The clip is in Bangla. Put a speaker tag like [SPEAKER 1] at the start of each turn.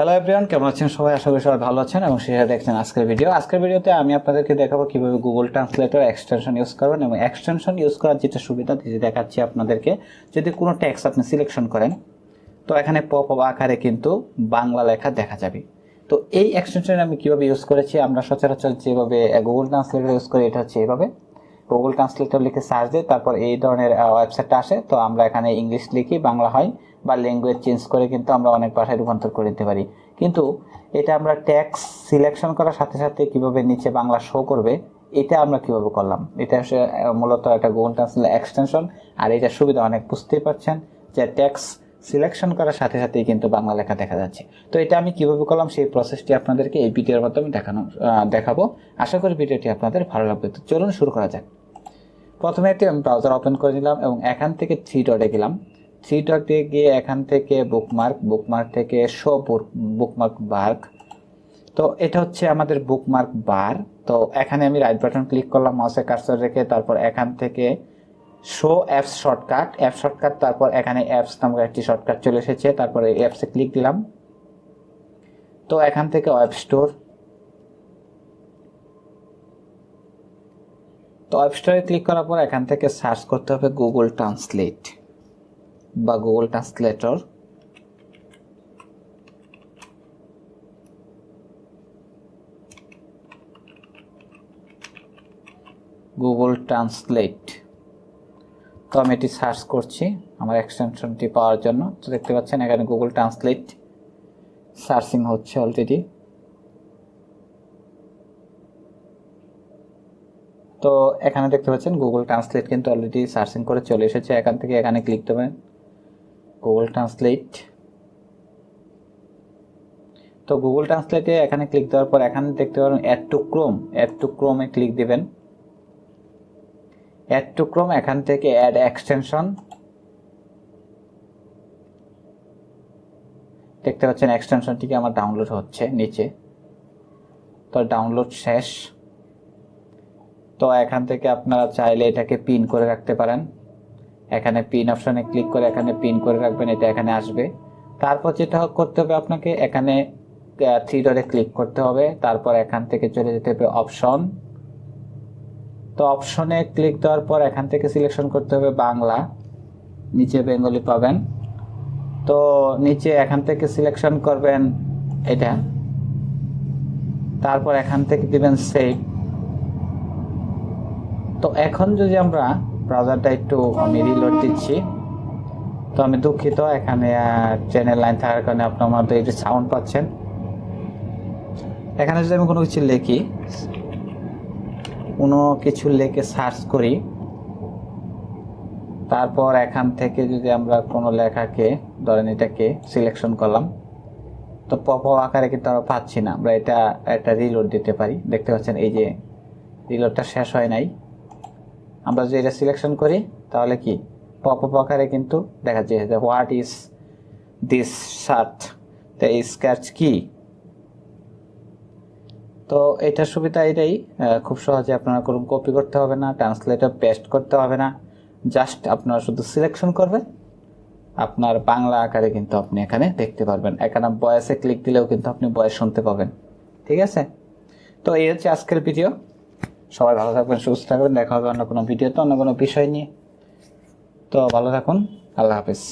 [SPEAKER 1] হ্যালো এভরিওয়ান, কেমন আছেন সবাই? আশা করি সবাই ভালো আছেন এবং সেটা দেখছেন আজকের ভিডিওতে আমি আপনাদেরকে দেখাবো কিভাবে গুগল ট্রান্সলেটর এক্সটেনশন ইউজ করবেন এবং এক্সটেনশন ইউজ করার যেটা সুবিধা দেখাচ্ছি আপনাদেরকে। যদি কোনো টেক্সট আপনি সিলেকশন করেন তো এখানে পপ আপ আকারে কিন্তু বাংলা লেখা দেখা যাবে। তো এই এক্সটেনশন আমি কিভাবে ইউজ করেছি, আমরা সচরাচর যেভাবে গুগল ট্রান্সলেটর ইউজ করি এটা হচ্ছে এইভাবে। গুগল ট্রান্সলেটর লিখে সার্চ দিই, তারপর এই ধরনের ওয়েবসাইটটা আসে। তো আমরা এখানে ইংলিশ লিখি, বাংলা হয়, বা ল্যাঙ্গুয়েজ চেঞ্জ করে কিন্তু আমরা অনেক ভাষায় রূপান্তর করে দিতে পারি। কিন্তু এটা আমরা ট্যাক্স সিলেকশন করার সাথে সাথে কিভাবে নিচে বাংলা শো করবে এটা আমরা কিভাবে করলাম, এটা হচ্ছে মূলত একটা গুগল ট্রান্সলেটর এক্সটেনশন। আর এটা সুবিধা অনেক, বুঝতেই পারছেন যে ট্যাক্স সিলেকশন করার সাথে সাথেই কিন্তু বাংলা লেখা দেখা যাচ্ছে। তো এটা আমি কিভাবে করলাম সেই প্রসেসটি আপনাদেরকে এই ভিডিওর মাধ্যমে দেখাবো। আশা করি ভিডিওটি আপনাদের ভালো লাগবে। তো চলুন শুরু করা যাক। প্রথমে একটি আমি ব্রাউজার ওপেন করে নিলাম এবং এখান থেকে থ্রি ডটে গেলাম। থ্রি ডটে গিয়ে এখান থেকে বুকমার্ক থেকে শো বুকমার্ক বার্ক। তো এটা হচ্ছে আমাদের বুকমার্ক বার। তো এখানে আমি রাইট বাটন ক্লিক করলাম মাউসের কার্সর রেখে, তারপর এখান থেকে শো অ্যাপস শর্টকাট, তারপর এখানে অ্যাপস নামক একটি শর্টকাট চলে এসেছে, তারপরে অ্যাপসে ক্লিক দিলাম। তো এখান থেকে ওয়েব স্টোরে ক্লিক করার পর এখান থেকে সার্চ করতে হবে গুগল ট্রান্সলেট বা গুগল ট্রান্সলেটর। গুগল ট্রান্সলেট, তো আমি এটি সার্চ করছি আমার এক্সটেনশনটি পাওয়ার জন্য। তো দেখতে পাচ্ছেন এখানে গুগল ট্রান্সলেট সার্চিং হচ্ছে অলরেডি। তো এখানে দেখতে পাচ্ছেন গুগল ট্রান্সলেট কিন্তু অলরেডি সার্চিং করে চলে এসেছে। এখান থেকে এখানে ক্লিক দেবেন গুগল ট্রান্সলেট। তো গুগল ট্রান্সলেটে এখানে ক্লিক দেওয়ার পর এখানে দেখতে পাবেন অ্যাড টু ক্রোমে ক্লিক দিবেন। অ্যাড টু ক্রোম, এখান থেকে অ্যাড এক্সটেনশন। দেখতে পাচ্ছেন এক্সটেনশনটিকে আমার ডাউনলোড হচ্ছে নিচে। তো ডাউনলোড শেষ। তো এখান থেকে আপনারা চাইলে এটাকে পিন করে রাখতে পারেন। এখানে পিন অপশনে ক্লিক করে এখানে পিন করে রাখবেন, এটা এখানে আসবে। তারপর যেটা করতে হবে আপনাকে এখানে থ্রি ডটে ক্লিক করতে হবে, তারপর এখান থেকে চলে যেতে হবে অপশন। তো অপশনে ক্লিক দেওয়ার পর এখান থেকে সিলেকশন করতে হবে বাংলা, নিচে বেঙ্গলি পাবেন। তো নিচে এখান থেকে সিলেকশন করবেন এটা, তারপর এখান থেকে দিবেন সেভ। তো এখন যদি আমরা ব্রাউজারটা একটু আমি রিলোড দিচ্ছি, তো আমি দুঃখিত এখানে চ্যানেল লাইন থাকার কারণে আপনার মধ্যে একটু সাউন্ড পাচ্ছেন। এখানে যদি আমি কোনো কিছু লিখে সার্চ করি, তারপর এখান থেকে যদি আমরা কোনো লেখাকে ধরেন এটাকে সিলেকশন করলাম, তো পপ আপ আকারে কিন্তু আমরা পাচ্ছি না। আমরা এটা একটা রিলোড দিতে পারি। দেখতে পাচ্ছেন এই যে রিলোডটা শেষ হয় নাই। আমরা যদি এটা সিলেকশন করি তাহলে কি পপ আপ আকারে কিন্তু দেখা যায় যে what is this search the scratch কি। তো এটার সুবিধা এটাই, খুব সহজে আপনারা কোনো কপি করতে হবে না, ট্রান্সলেটর পেস্ট করতে হবে না। জাস্ট আপনারা শুধু সিলেকশন করবেন, আপনার বাংলা আকারে কিন্তু আপনি এখানে দেখতে পারবেন। এখানে ভয়েসে ক্লিক দিলেও কিন্তু আপনি ভয়েস শুনতে পাবেন। ঠিক আছে, তো এই হচ্ছে আজকের ভিডিও। সবাই ভালো থাকবেন, সুস্থ থাকবেন। দেখা হবে অন্য কোনো ভিডিওতে অন্য কোনো বিষয় নিয়ে। তো ভালো থাকুন, আল্লাহ হাফেজ।